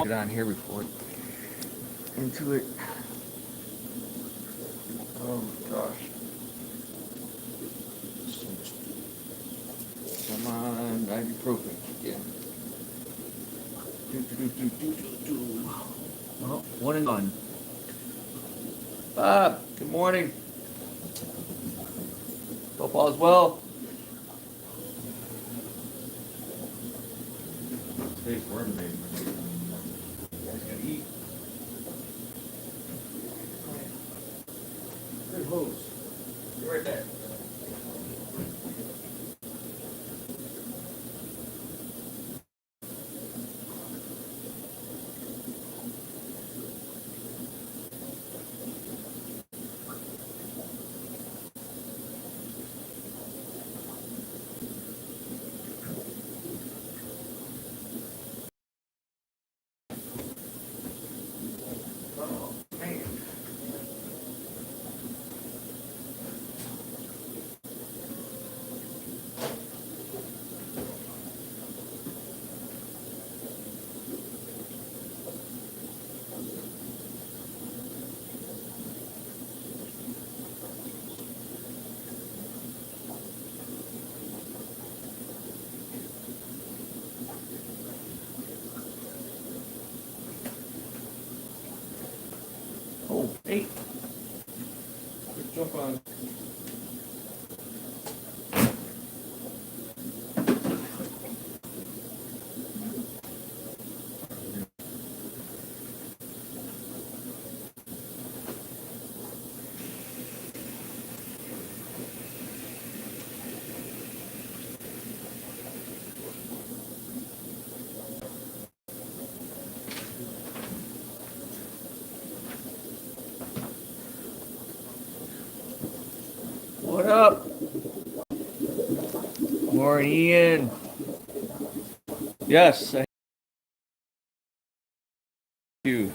Get on here before into it. Oh my gosh. Come on, ibuprofen again. Oh, one and done. Bob, good morning. Hope all is well. Today's worm day. You guys gotta eat. Good hose. Be right back. Oh, man. Oh, hey. Quick jump on. What up? Morning, Ian. Yes, thank you.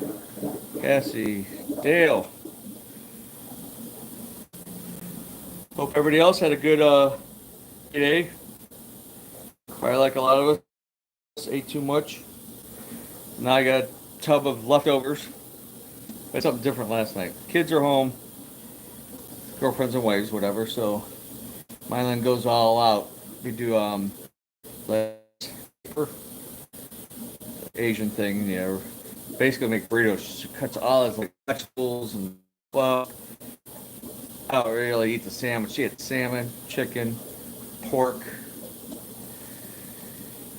Cassie, Dale. Hope everybody else had a good day. Probably like a lot of us ate too much. Now I got a tub of leftovers. I had something different last night. Kids are home, girlfriends and wives, whatever. So Mylan goes all out. We do Asian thing, you know. Basically make burritos. She cuts all his like vegetables and well, I don't really eat the salmon. She had salmon, chicken, pork.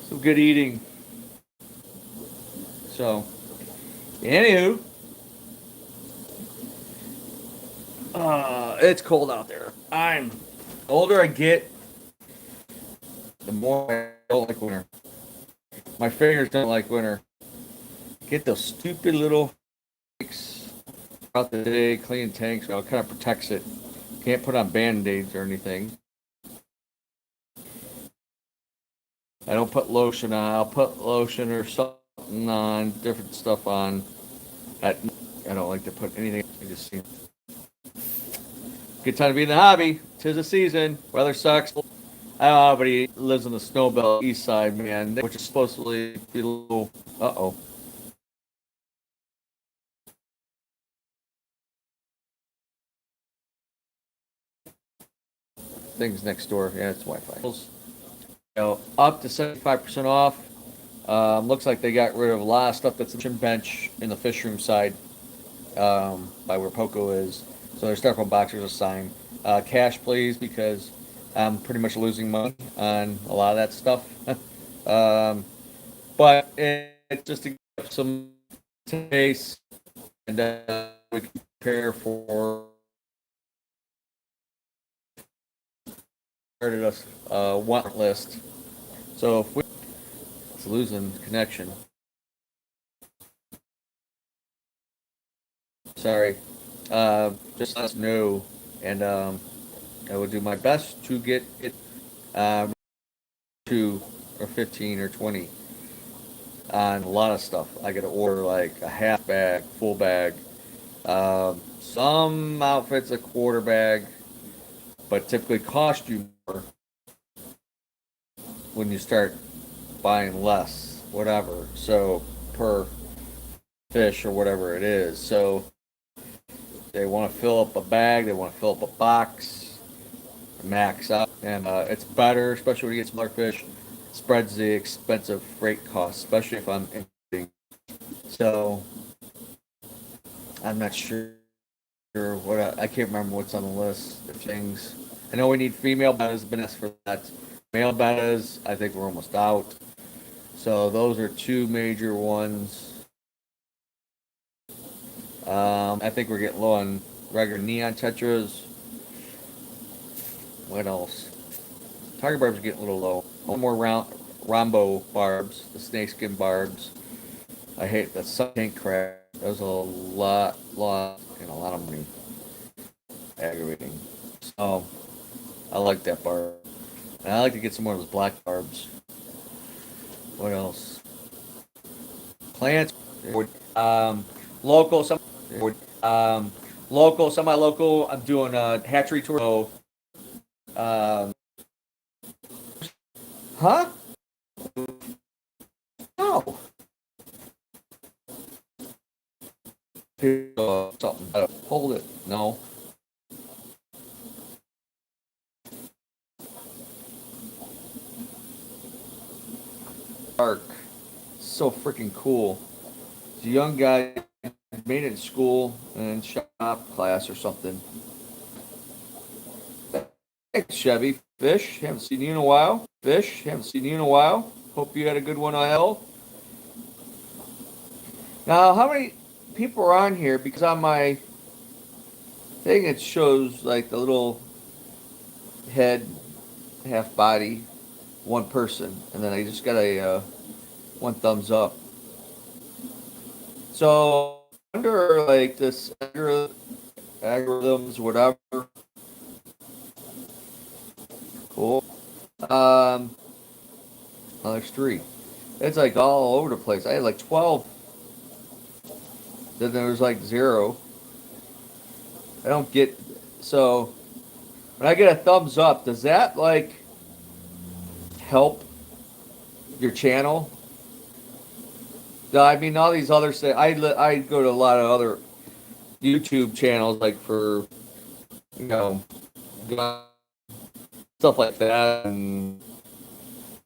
Some good eating. So, anywho, it's cold out there. The older I get, the more I don't like winter. My fingers don't like winter. Get those stupid little flakes throughout the day, clean tanks. Well, it kind of protects it. Can't put on band-aids or anything. I don't put lotion on. I'll put lotion or something on, different stuff on. I don't like to put anything. I just see. Good time to be in the hobby. 'Tis the season. Weather sucks. I don't know how anybody lives in the snow belt east side, man, which is supposed to be a little. Uh-oh. Things next door. Yeah, it's Wi-Fi. You know, up to 75% off. Looks like they got rid of a lot of stuff that's in the bench in the fish room side, by where Poco is. So their styrofoam boxers are signed. Cash, please, because I'm pretty much losing money on a lot of that stuff. But it's just to give some taste, and we can prepare for a want list. So if it's losing connection. Sorry. Just let us know, and I will do my best to get it to or 15 or 20 on a lot of stuff. I got to order like a half bag, full bag. Some outfits a quarter bag, but typically cost you more when you start buying less, whatever. So per fish or whatever it is. So they want to fill up a bag, they want to fill up a box, max out, and it's better, especially when you get smaller fish. Spreads the expensive freight costs, especially if I'm importing. So I'm not sure what I can't remember what's on the list of things. I know we need female bettas, been asked for that. Male bettas, I think we're almost out. So those are two major ones. I think we're getting low on regular neon tetras. What else? Tiger barbs are getting a little low. One more round Rombo barbs, the snakeskin barbs. I hate that tank crab. That was a lot, and a lot of money. Aggravating. So I like that barb. And I like to get some more of those black barbs. What else? Plants. Local, local, semi-local. I'm doing a hatchery tour. So, huh? No. Something. Hold it. No. Dark. So freaking cool. He's a young guy. Made it in school and shop class or something. Thanks, Chevy. Fish, haven't seen you in a while. Fish, haven't seen you in a while. Hope you had a good one on hell. Now, how many people are on here? Because on my thing it shows like the little head, half body, one person, and then I just got a one thumbs up. So under like this algorithms, whatever. Cool. Um, there's three. It's like all over the place. I had like 12. Then there was like 0. I don't get. So when I get a thumbs up, does that like help your channel? No, I mean all these other say I go to a lot of other YouTube channels like for you know stuff like that and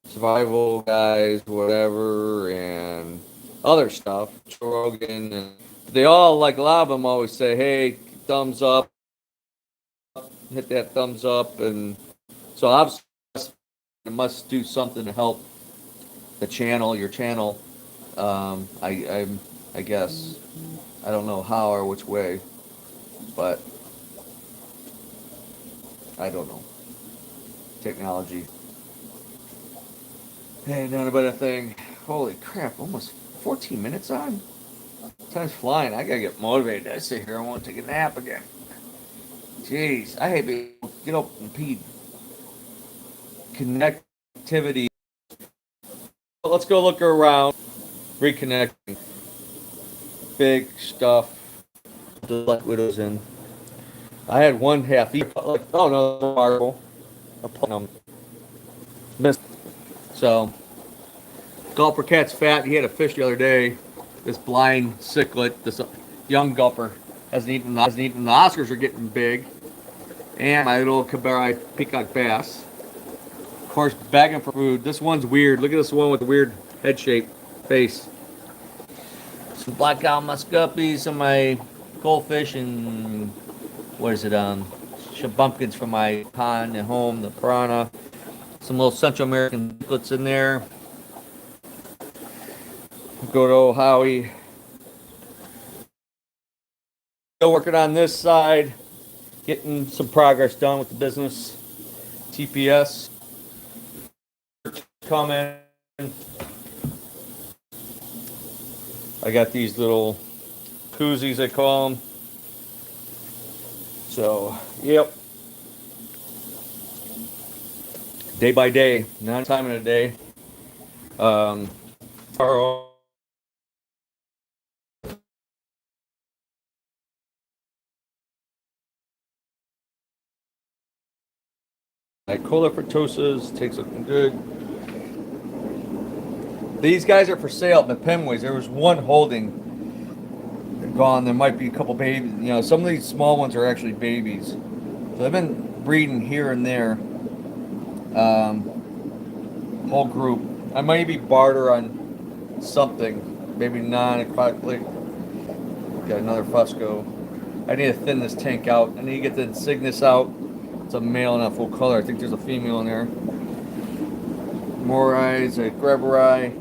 survival guys, whatever, and other stuff. Joe Rogan, and they all like a lot of them always say, "Hey, thumbs up, hit that thumbs up," and so obviously it must do something to help the channel, your channel. I guess I don't know how or which way, but I don't know technology. Hey, none but a thing. Holy crap! Almost 14 minutes on. Time's flying. I gotta get motivated. I sit here. I want to take a nap again. Jeez, I hate being able to get up and pee. Connectivity. Let's go look around. Reconnecting. Big stuff. The Black Widows in. I had one half. Like, oh no, marble. A platinum. Missed. So, Gulper Cat's fat. He had a fish the other day. This blind cichlid, this young gulper, hasn't eaten. The Oscars are getting big. And my little Cabarra peacock bass. Of course, begging for food. This one's weird. Look at this one with the weird head shape face. Some black cow musk guppies, some of my goldfish, and what is it? Some bumpkins from my pond at home, the piranha. Some little Central American cichlids in there. Go to Howie. Still working on this side, getting some progress done with the business. TPS coming. I got these little koozies, I call them. So, yep. Day by day, not time in a day. Like Colophrytosis takes looking good. These guys are for sale at the Pemways. There was one holding. gone. There might be a couple babies. You know, some of these small ones are actually babies. So they've been breeding here and there. Whole group. I might be barter on something. Maybe non-aquatic. Got another Fusco. I need to thin this tank out. I need to get the Insignis out. It's a male and a full color. I think there's a female in there. Morais, a Greberai.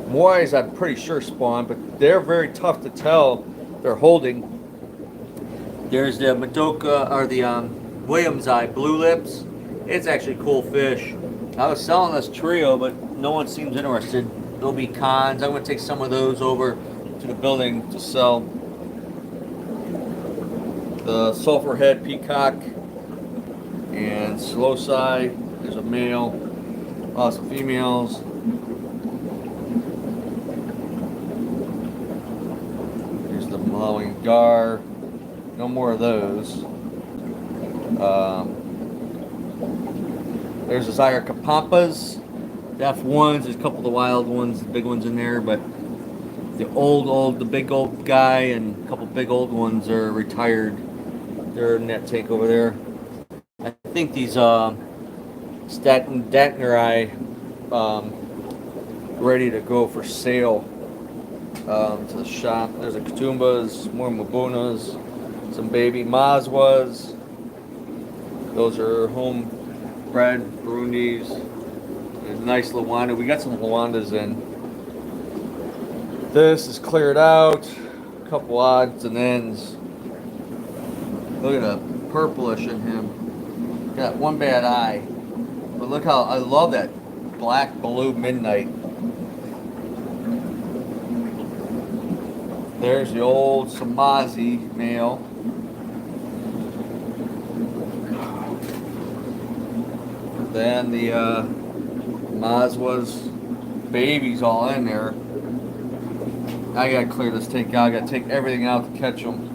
Morais, I'm pretty sure spawn, but they're very tough to tell. They're holding. There's the Madoka, or the Williams Eye Blue Lips. It's actually a cool fish. I was selling this trio, but no one seems interested. There'll be cons. I'm going to take some of those over to the building to sell. The Sulphur Head Peacock and Slow Side. There's a male. Lots of females. Here's the Malawian Gar. No more of those. There's the Zyrica Pampas. The F1s. There's a couple of the wild ones, the big ones in there, but the big old guy and a couple big old ones are retired. They're in that tank over there. I think these Datneri ready to go for sale to the shop. There's a Katumbas, more Mabunas, some baby Mazwas. Those are homebred Burundis. There's a nice Luanda. We got some Luandas in. This is cleared out. A couple odds and ends. Look at the purplish in him. Got one bad eye. But look how I love that black blue midnight. There's the old Samazi male. Then the Mazwas babies all in there. I gotta clear this tank out. I gotta take everything out to catch them.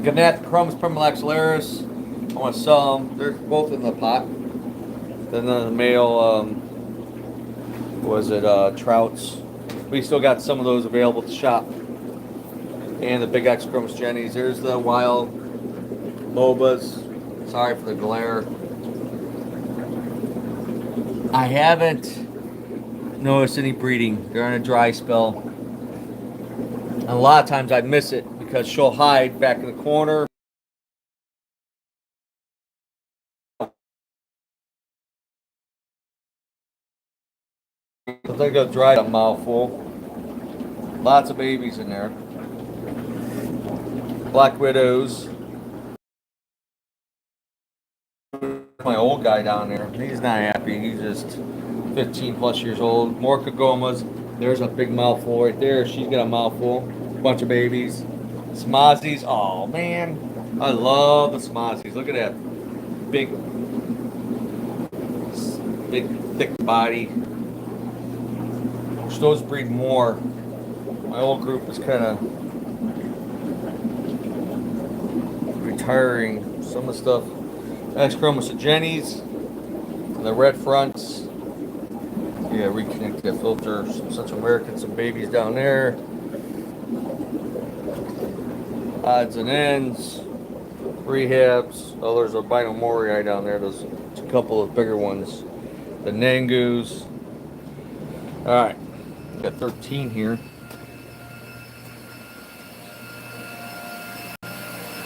Ganath Crumbs Primalaxularis. I want to sell them. They're both in the pot. Then the male, Trouts. We still got some of those available to shop. And the Big X Crumbs Jennies. There's the wild Mobas. Sorry for the glare. I haven't noticed any breeding. They're on a dry spell. And a lot of times I miss it because she'll hide back in the corner. Sometimes I go dry a mouthful. Lots of babies in there. Black Widows. My old guy down there. He's not happy. He's just 15 plus years old. More Kagomas. There's a big mouthful right there. She's got a mouthful. Bunch of babies. Smazzies. Oh man. I love the Smazzies. Look at that. Big thick body. Wish those breed more. My old group is kind of retiring. Some of the stuff. X Chromosa Jennies. The red fronts. Yeah, reconnect that filter. Some Central American, some babies down there. Odds and ends. Rehabs. Oh, there's a albino morii down there. There's a couple of bigger ones. The Nangus. Alright. Got 13 here.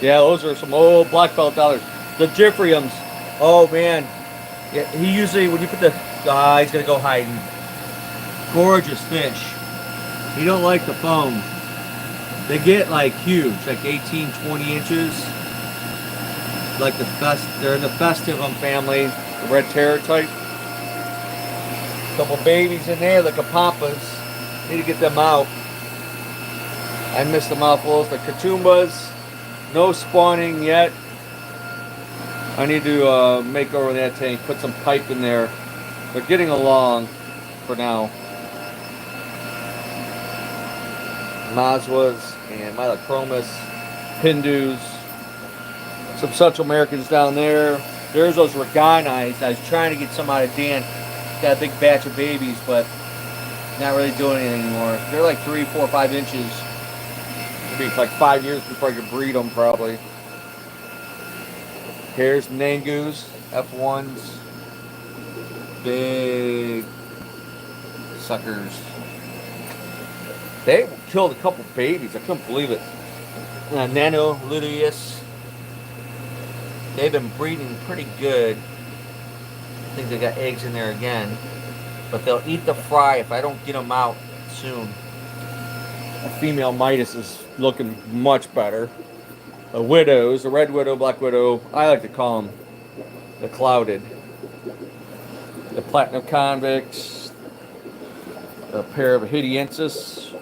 Yeah, those are some old black belt dollars. The Gyphriums. Oh man. Yeah, he usually, when you put the he's gonna go hiding. Gorgeous fish. He don't like the foam. They get like huge, like 18, 20 inches. Like the best, they're in the Festivum family, the red terror type. Couple babies in there, like a pampas. Need to get them out. I missed the mouthfuls. The Katumbas, no spawning yet. I need to make over that tank, put some pipe in there. They're getting along for now. Mazwas and Milochromis, Hindus, some Central Americans down there. There's those Reganais. I was trying to get some out of Dan. Got a big batch of babies, but Not really doing anything anymore. They're like 3, 4, 5 inches. It'll be like 5 years before I could breed them probably. Here's Nangoos, F1s. Big suckers. They killed a couple babies. I couldn't believe it. Nano Luteus. They've been breeding pretty good. I think they got eggs in there again. But they'll eat the fry if I don't get them out soon. A female Midas is looking much better. The widows, the red widow, black widow, I like to call them the clouded. The platinum convicts. A pair of Hidiensis.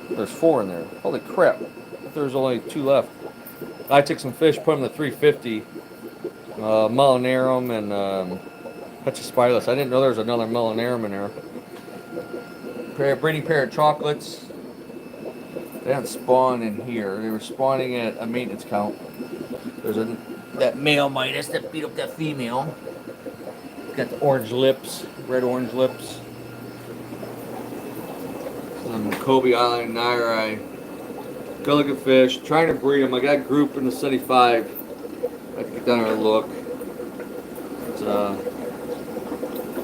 There's 4 in there. Holy crap. There's only 2 left. I took some fish, put them to 350. Molinarum and Petrospilus. I didn't know there was another Molinarum in there. Breeding pair of chocolates. They haven't spawned in here. They were spawning at a maintenance count. There's that male Midas that beat up that female. Got the orange lips, red orange lips. Some Kobe Island Nairi. Good looking fish. Trying to breed them. I got a group in the 75. I have to get down there and look. It's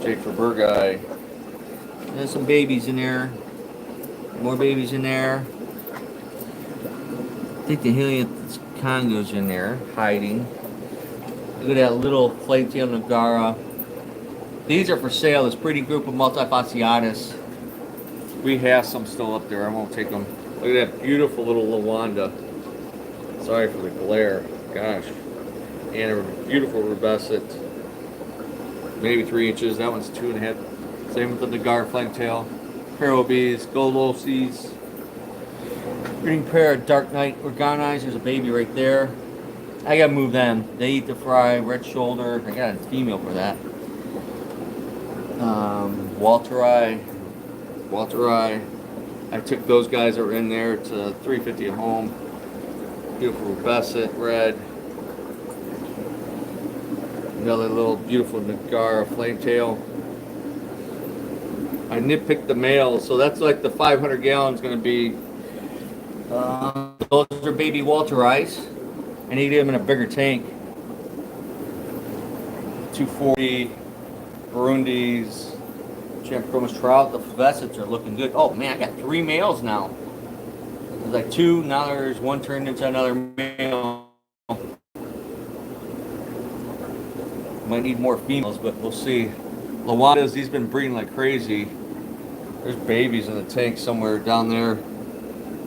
Jake for guy. There's some babies in there. More babies in there. I think the Helianthus Congo's in there, hiding. Look at that little flake-tailed Nagara. These are for sale. This breeding group of multifasciatus. We have some still up there. I won't take them. Look at that beautiful little Lawanda. Sorry for the glare. Gosh. And a beautiful rubescent. Maybe 3 inches. That one's 2.5. Same with the Nagar flagtail. Parobes, Golosies. Breeding pair of Dark Knight Organized. There's a baby right there. I gotta move them. They eat the fry. Red shoulder. I got a female for that. Walteri. I took those guys that were in there to 350 at home. Beautiful rubescent, red. Another little beautiful Nagara flametail. I nitpicked the males, so that's like the 500 gallons going to be. Those are baby Walteris. I need them in a bigger tank. 240 Burundis. Champicomas trout. The pheasants are looking good. Oh man, I got 3 males now. There's like 2. Now there's 1 turned into another male. Might need more females, but we'll see. Lawandas, he's been breeding like crazy. There's babies in the tank somewhere down there.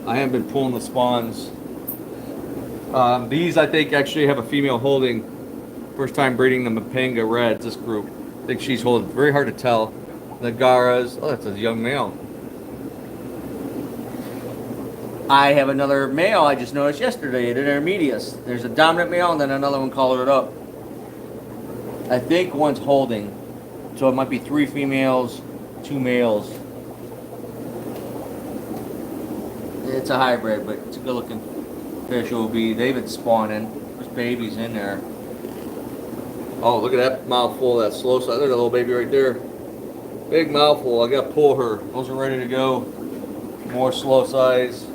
I haven't been pulling the spawns. These I think actually have a female holding. First time breeding the Mapanga Reds, this group. I think she's holding. Very hard to tell. The Garas. Oh, that's a young male. I have another male I just noticed yesterday at Intermedius. There's a dominant male and then another one collared up. I think one's holding. So it might be 3 females, 2 males. It's a hybrid, but it's a good looking fish. They've been spawning. There's babies in there. Oh, look at that mouthful, that slow side. There's a little baby right there. Big mouthful. I gotta pull her. Those are ready to go. More slow size.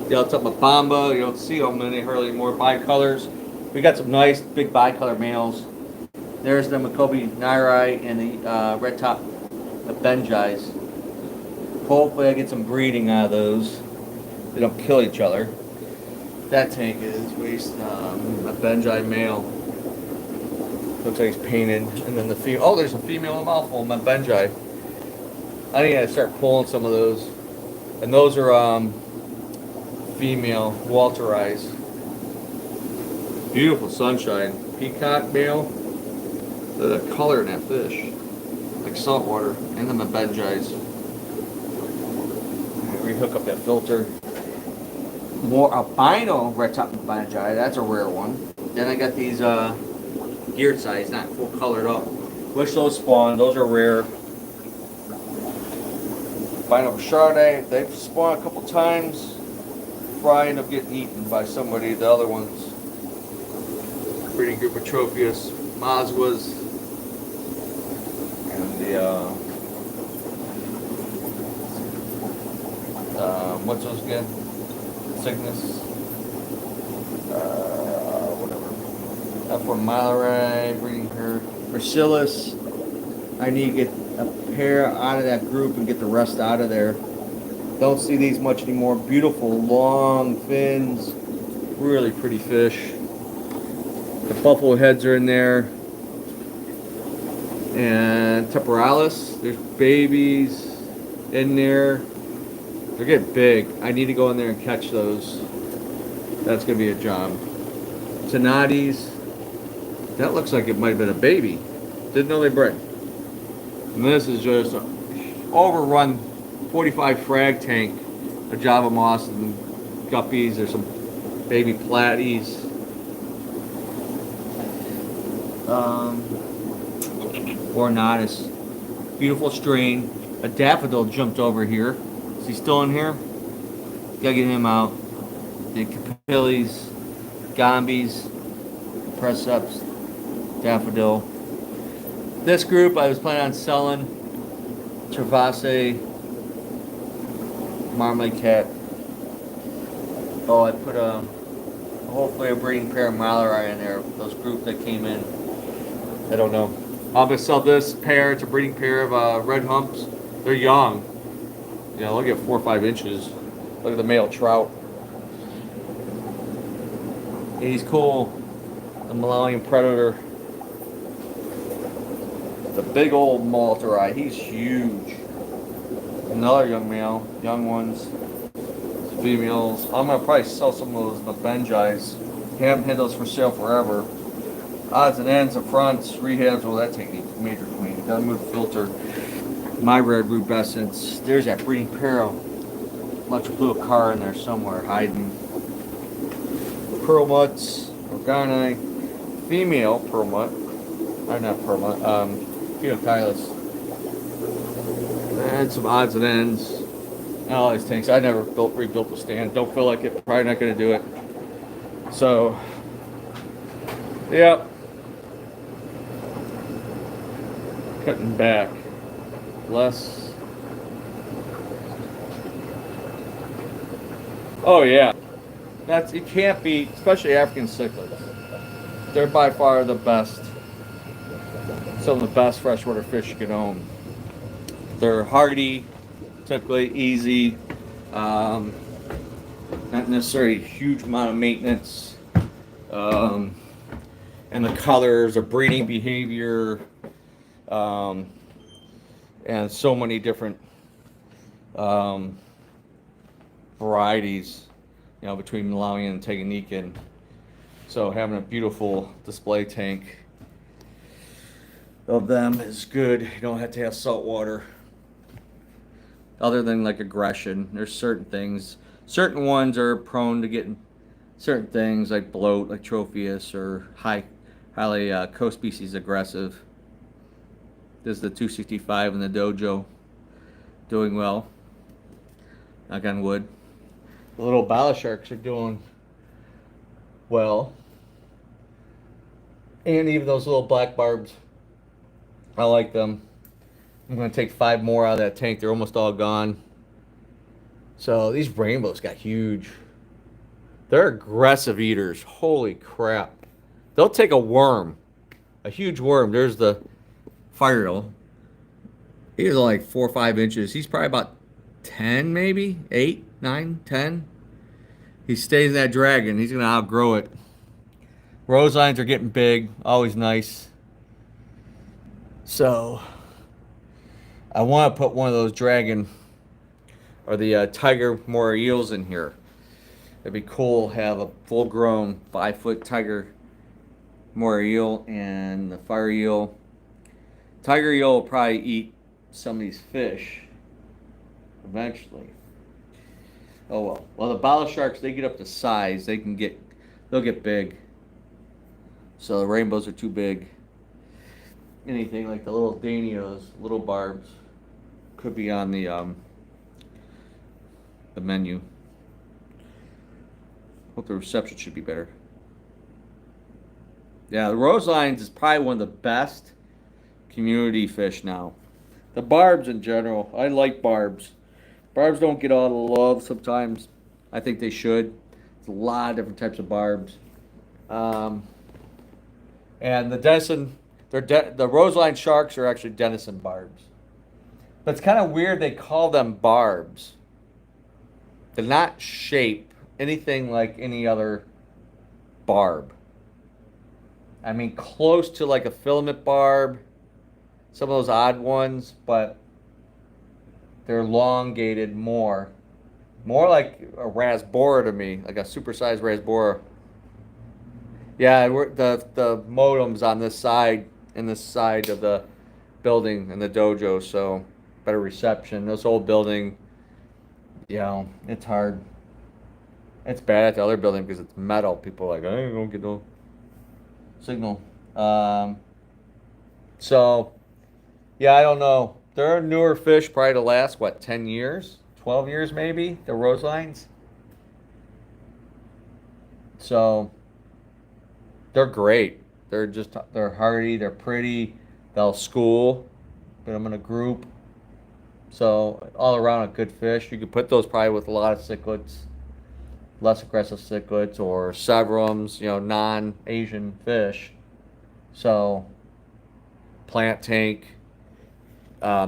The outside Mapamba. You don't see them many hardly more bicolors. We got some nice big bicolor males. There's the Makobe Nairi and the red top Benjis. Hopefully I get some breeding out of those. They don't kill each other. That tank is waste a Benji male. Looks like he's painted. And then the female. Oh, there's a female mouthful, my Benji. I need to start pulling some of those. And those are female Walterized. Beautiful sunshine. Peacock male. The color in that fish. Like saltwater. And then my Benjis. Rehook up that filter. More albino red top Benji. That's a rare one. Then I got these geared size, not full colored up. Wish those spawn. Those are rare. Albino Chardonnay. They've spawned a couple times. Probably end up getting eaten by somebody. The other ones. Breeding group of Tropheus, Mazwas, and the what's those again? Sickness. Whatever. For Malarai, breeding her. Bacillus. I need to get a pair out of that group and get the rest out of there. Don't see these much anymore. Beautiful, long fins. Really pretty fish. The buffalo heads are in there. And Temporalis. There's babies in there. They're getting big. I need to go in there and catch those. That's going to be a job. Tenates. That looks like it might have been a baby. Didn't know they bred. And this is just an overrun 45 frag tank of Java moss and guppies. There's some baby platies. Ornatus. Beautiful strain. A daffodil jumped over here. Is he still in here? Gotta get him out. The capillis, gombies, press ups, daffodil. This group I was planning on selling. Travase, marmalade cat. Oh, I put hopefully a breeding pair of Malarai in there. Those group that came in. I don't know. I'm gonna sell this pair. It's a breeding pair of red humps. They're young. Yeah, look at 4 or 5 inches. Look at the male trout. He's cool. The Malawian predator. The big old Malterai. He's huge. Another young male. Young ones. Females. I'm gonna probably sell some of those Benjis. Haven't had those for sale forever. Odds and ends, the fronts, rehabs. Well, that take needs major cleaning. Gotta move the filter. My red rubescents. There's that breeding pair. Much blue car in there somewhere hiding. Pearl mutts, organi, female pearl mutt, or not pearl mutt, Phenocylus. And some odds and ends. And all these things. I never rebuilt the stand. Don't feel like it. Probably not going to do it. So, yeah. Cutting back. Less. Oh yeah. That's, you can't beat, especially African cichlids. They're by far the best. Some of the best freshwater fish you can own. They're hardy, typically easy, not necessarily a huge amount of maintenance, and the colors, the breeding behavior, and so many different varieties, you know, between Malawian and Tanganyikan. So having a beautiful display tank of them is good. You don't have to have salt water. Other than like aggression, there's certain things. Certain ones are prone to getting certain things like bloat, like Tropheus, or highly co-species aggressive. This is the 265 in the dojo, doing well. Knock on wood. The little bala sharks are doing well. And even those little black barbs, I like them. I'm going to take 5 more out of that tank. They're almost all gone. So these rainbows got huge. They're aggressive eaters. Holy crap. They'll take a worm. A huge worm. There's the fire eel. He's like 4 or 5 inches. He's probably about 10 maybe. 8, 9, 10. He stays in that dragon. He's going to outgrow it. Rose lines are getting big. Always nice. So I want to put one of those dragon or the tiger moray eels in here. It'd be cool to have a full-grown 5-foot tiger moray eel and the fire eel. Tiger eel will probably eat some of these fish eventually. Oh well. Well, the bala sharks, they get up to size. They'll get big. So the rainbows are too big. Anything like the little danios, little barbs, could be on the menu. Hope the reception should be better. Yeah, the rose lines is probably one of the best community fish now. The barbs in general, I like barbs. Barbs don't get all the love sometimes. I think they should. There's a lot of different types of barbs. Um, and the Denison, the Roseline sharks are actually Denison barbs. But it's kind of weird they call them barbs. They're not shaped anything like any other barb. I mean, close to like a filament barb, some of those odd ones, but they're elongated more. More like a rasbora to me, like a supersized rasbora. Yeah, the modems on this side, in this side of the building in the dojo, so better reception. This old building, it's hard. It's bad at the other building because it's metal. People are like, I ain't gonna get no signal. So yeah, I don't know. They're newer fish, probably to last what, 10 years, 12 years maybe. The Roselines. So they're great. They're hardy. They're pretty. They'll school. Put them in a group. So all around a good fish. You could put those probably with a lot of cichlids, less aggressive cichlids or severums, non-Asian fish. So plant tank.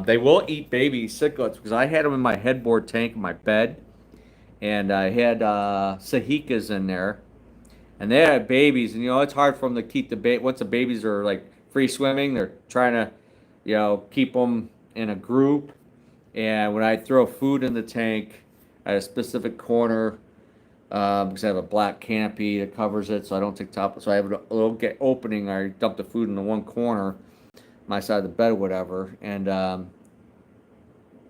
They will eat baby cichlids because I had them in my headboard tank in my bed, and I had sahikas in there, and they had babies, and it's hard for them to keep the bait. Once the babies are like free swimming, they're trying to, keep them in a group. And when I throw food in the tank at a specific corner, because I have a black canopy that covers it, so I don't take top. So I have a little opening. I dump the food in the one corner, my side of the bed, or whatever, and the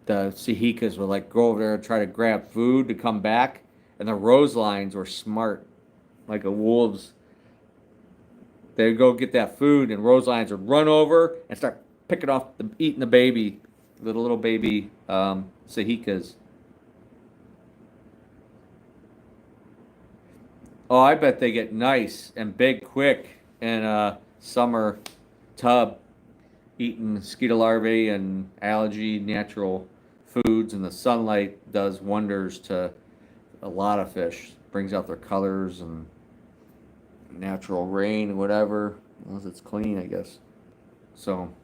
Sahikas would like go over there and try to grab food to come back, and the Roselines were smart, like the wolves. They'd go get that food, and Roselines would run over and start picking off, eating the baby, the little baby Sahikas. Oh, I bet they get nice and big quick in a summer tub, eating mosquito larvae and algae, natural foods, and the sunlight does wonders to a lot of fish. Brings out their colors and natural rain and whatever, unless it's clean, I guess. So,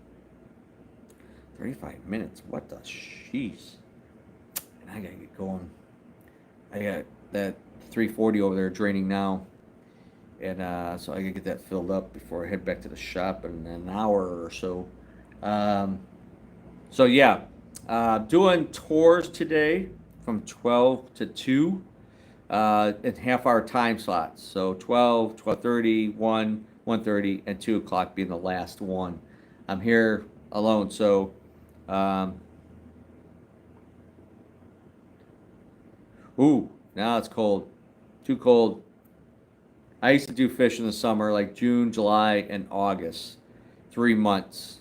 35 minutes. What the sheesh? And I gotta get going. I got that 340 over there draining now, and so I gotta get that filled up before I head back to the shop in an hour or so. So yeah, doing tours today from 12 to 2 in half-hour time slots. So 12, 12:30, 1, 1:30, and 2 o'clock being the last one. I'm here alone, so ooh, now it's cold. Too cold. I used to do fish in the summer, like June, July, and August. 3 months.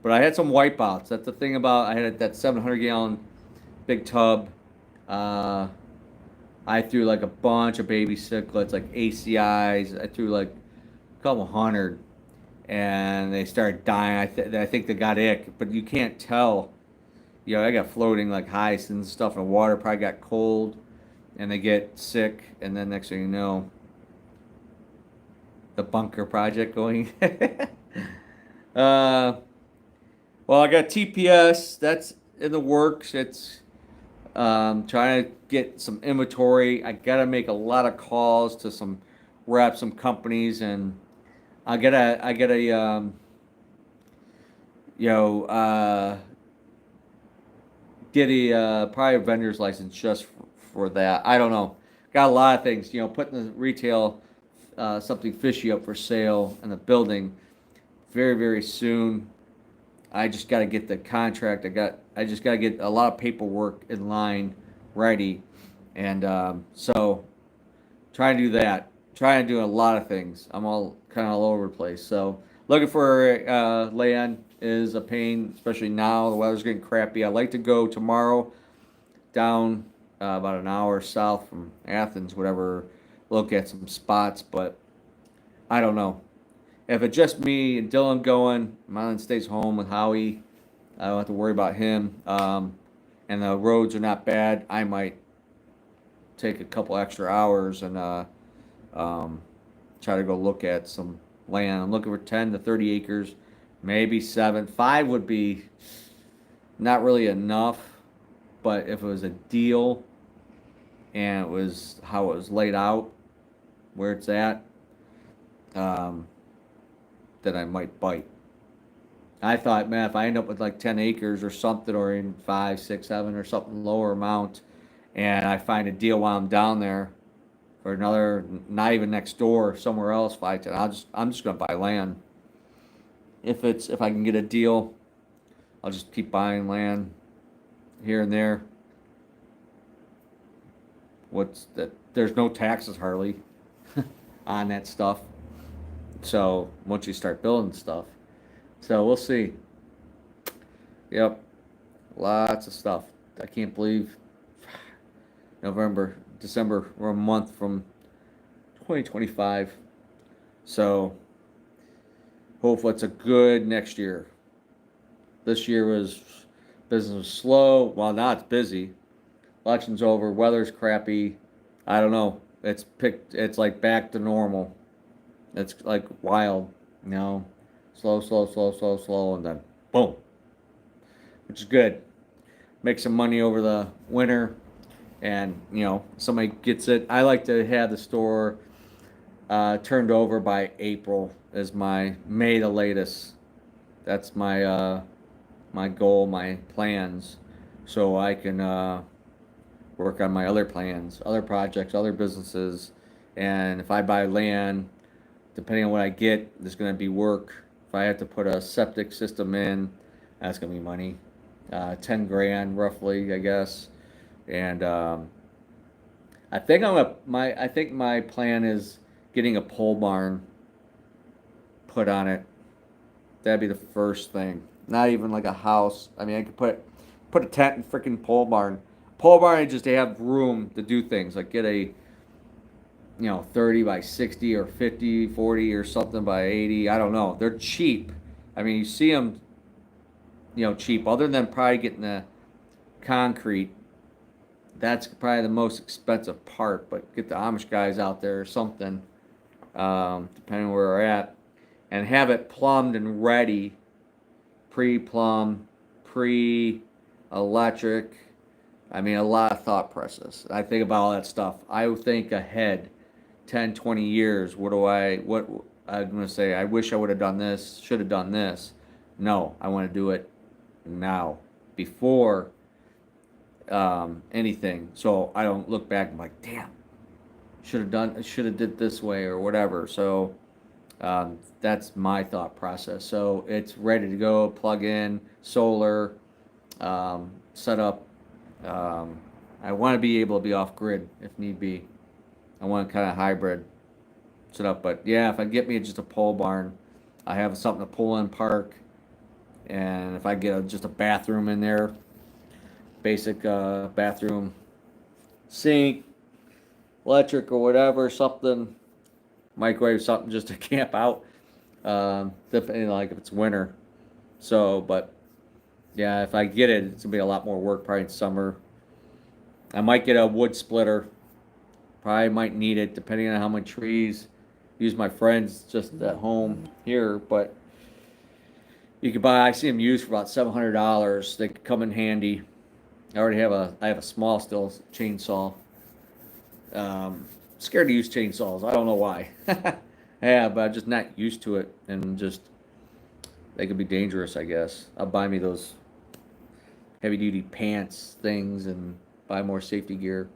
But I had some wipeouts. That's the thing about, I had that 700-gallon big tub. I threw like a bunch of baby cichlids, like ACIs. I threw like a couple hundred, and they started dying. I think they got ick, but you can't tell. I got floating like hyacinths and stuff, and the water probably got cold, and they get sick, and then next thing you know, the bunker project going. Well, I got TPS. That's in the works. It's trying to get some inventory. I got to make a lot of calls to some reps, some companies, and I gotta get a probably a vendor's license just for that. I don't know. Got a lot of things. Putting the retail something fishy up for sale in the building very, very soon. I just got to get the contract. I just got to get a lot of paperwork in line, ready, and so trying to do that. Trying to do a lot of things. I'm all kind of all over the place. So looking for land is a pain, especially now the weather's getting crappy. I'd like to go tomorrow down about an hour south from Athens, whatever. Look at some spots, but I don't know. If it's just me and Dylan going, Mylan stays home with Howie. I don't have to worry about him. and the roads are not bad, I might take a couple extra hours and um, try to go look at some land. I'm looking for 10 to 30 acres, maybe 7. 5 would be not really enough, but if it was a deal and it was how it was laid out, where it's at, um, then I might bite. I thought, man, if I end up with like 10 acres or something, or in 5, 6, 7, or something lower amount, and I find a deal while I'm down there for another, not even next door, somewhere else, 5, 10, I'm just gonna buy land. If I can get a deal, I'll just keep buying land here and there. What's that? There's no taxes hardly on that stuff. So once you start building stuff, so we'll see. Yep, lots of stuff. I can't believe November, December. We're a month from 2025. So hopefully it's a good next year. This year was business was slow. Well, now it's busy. Election's over. Weather's crappy. I don't know. It's picked. It's like back to normal. It's like wild, you know, slow, slow, slow, slow, slow, and then boom, which is good. Make some money over the winter, and somebody gets it. I like to have the store turned over by April as my May the latest. That's my goal, my plans, so I can work on my other plans, other projects, other businesses, and if I buy land, depending on what I get, there's going to be work. If I have to put a septic system in, that's going to be money. 10 grand roughly, I guess. And I think my plan is getting a pole barn put on it. That'd be the first thing. Not even like a house. I mean, I could put a tent in freaking pole barn. Pole barn, just to have room to do things like get a 30 by 60 or 50, 40 or something by 80. I don't know. They're cheap. I mean, you see them, cheap. Other than probably getting the concrete, that's probably the most expensive part. But get the Amish guys out there or something, depending where we're at, and have it plumbed and ready, pre-plumbed, pre-electric. I mean, a lot of thought process. I think about all that stuff. I think ahead 10, 20 years. What I'm going to say, I wish I would have done this, should have done this. No, I want to do it now, before anything. So I don't look back and be like, damn, should have did this way or whatever. So that's my thought process. So it's ready to go, plug in, solar, set up. I want to be able to be off grid if need be. I want kind of hybrid set up, but yeah, if I get me just a pole barn, I have something to pull in park, and if I get just a bathroom in there, basic bathroom, sink, electric or whatever, something, microwave, something just to camp out, depending like if it's winter. So, but yeah, if I get it, it's gonna be a lot more work probably in summer. I might get a wood splitter. Probably might need it depending on how many trees. Use my friends just at home here, but you could buy. I see them used for about $700. They could come in handy. I have a small still chainsaw. Scared to use chainsaws. I don't know why. Yeah, but I'm just not used to it, and just they could be dangerous, I guess. I'll buy me those heavy duty pants things and buy more safety gear.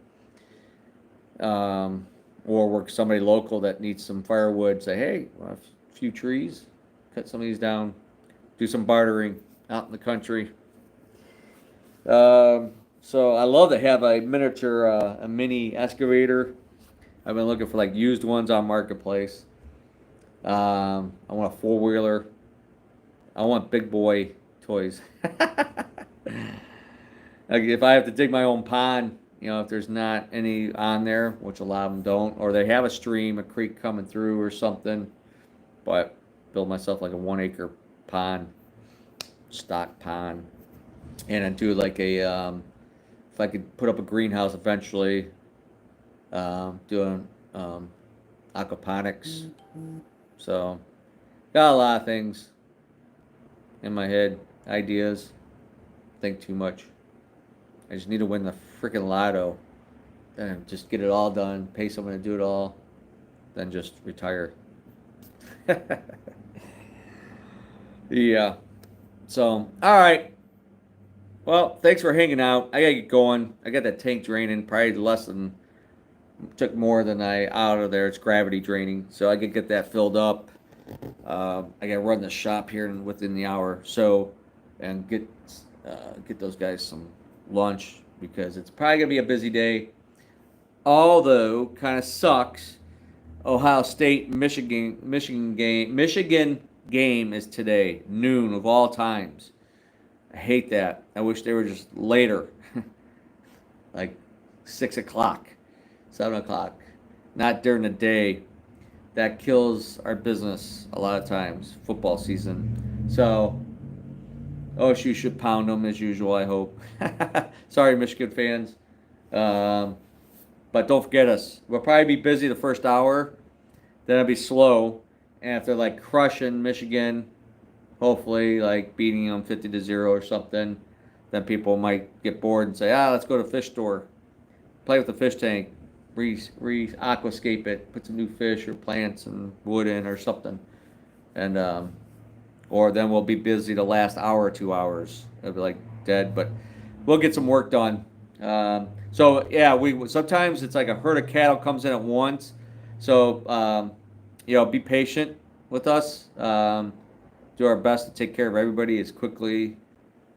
Or work somebody local that needs some firewood. Say, hey, a few trees, cut some of these down, do some bartering out in the country. So I love to have a miniature, a mini excavator. I've been looking for like used ones on Marketplace. I want a 4-wheeler. I want big boy toys. Like if I have to dig my own pond, if there's not any on there, which a lot of them don't, or they have a stream, a creek coming through or something, but build myself like a 1-acre pond, stock pond, and then do like a if I could put up a greenhouse eventually, doing aquaponics. So, got a lot of things in my head, ideas. Think too much. I just need to win the freaking lotto, then just get it all done, pay someone to do it all, then just retire. Yeah. So, all right. Well, thanks for hanging out. I gotta get going. I got that tank draining. Probably less than took more than I out of there. It's gravity draining, so I could get that filled up. I gotta run the shop here within the hour, so and get those guys some lunch because it's probably gonna be a busy day. Although, kind of sucks. Ohio State Michigan game is today, noon of all times. I hate that. I wish they were just later, like 6 o'clock, 7 o'clock, not during the day. That kills our business a lot of times, football season. So, OSU should pound them as usual, I hope. Sorry, Michigan fans. But don't forget us. We'll probably be busy the first hour. Then it'll be slow. And if they're like crushing Michigan, hopefully like beating them 50-0 or something, then people might get bored and say, let's go to the fish store. Play with the fish tank. Aquascape it. Put some new fish or plants and wood in or something. And or then we'll be busy the last hour or 2 hours. It'll be like dead, but we'll get some work done. So yeah, we sometimes it's like a herd of cattle comes in at once. So be patient with us. Do our best to take care of everybody as quickly,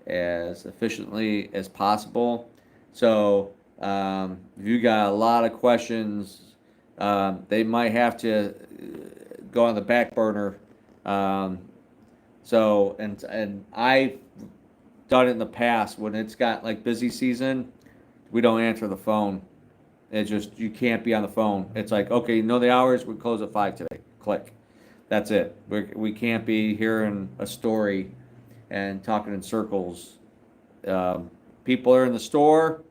as efficiently as possible. So if you got a lot of questions, they might have to go on the back burner. So and I've done it in the past when it's got like busy season. We don't answer the phone. It's just you can't be on the phone. It's like, okay, you know the hours. We close at 5 today. Click. That's it. We can't be hearing a story and talking in circles. People are in the store,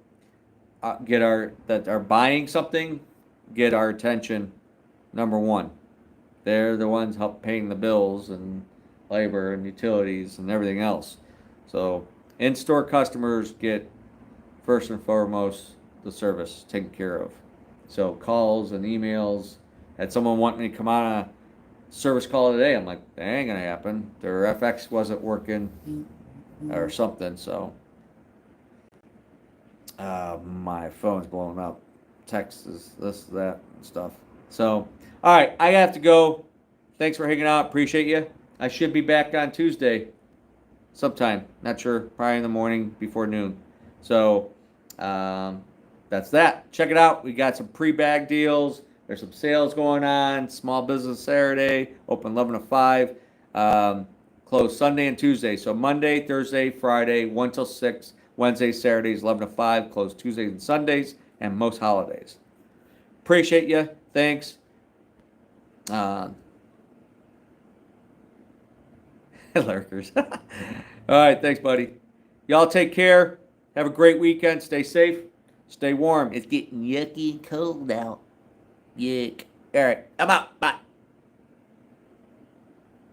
that are buying something, get our attention. Number one, they're the ones help paying the bills and labor and utilities and everything else. So in-store customers get first and foremost the service taken care of. So calls and emails. Had someone want me to come on a service call today. I'm like, that ain't gonna happen. Their FX wasn't working or something. So my phone's blowing up. Text is this, that, and stuff. So all right, I have to go. Thanks for hanging out. Appreciate you. I should be back on Tuesday sometime. Not sure. Probably in the morning before noon. So that's that. Check it out. We got some pre-bag deals. There's some sales going on. Small Business Saturday, open 11 to 5. Closed Sunday and Tuesday. So Monday, Thursday, Friday, 1 till 6. Wednesday, Saturdays, 11 to 5. Closed Tuesdays and Sundays, and most holidays. Appreciate you. Thanks. Lurkers. All right. Thanks, buddy. Y'all take care. Have a great weekend. Stay safe. Stay warm. It's getting yucky and cold out. Yuck. All right. I'm out. Bye.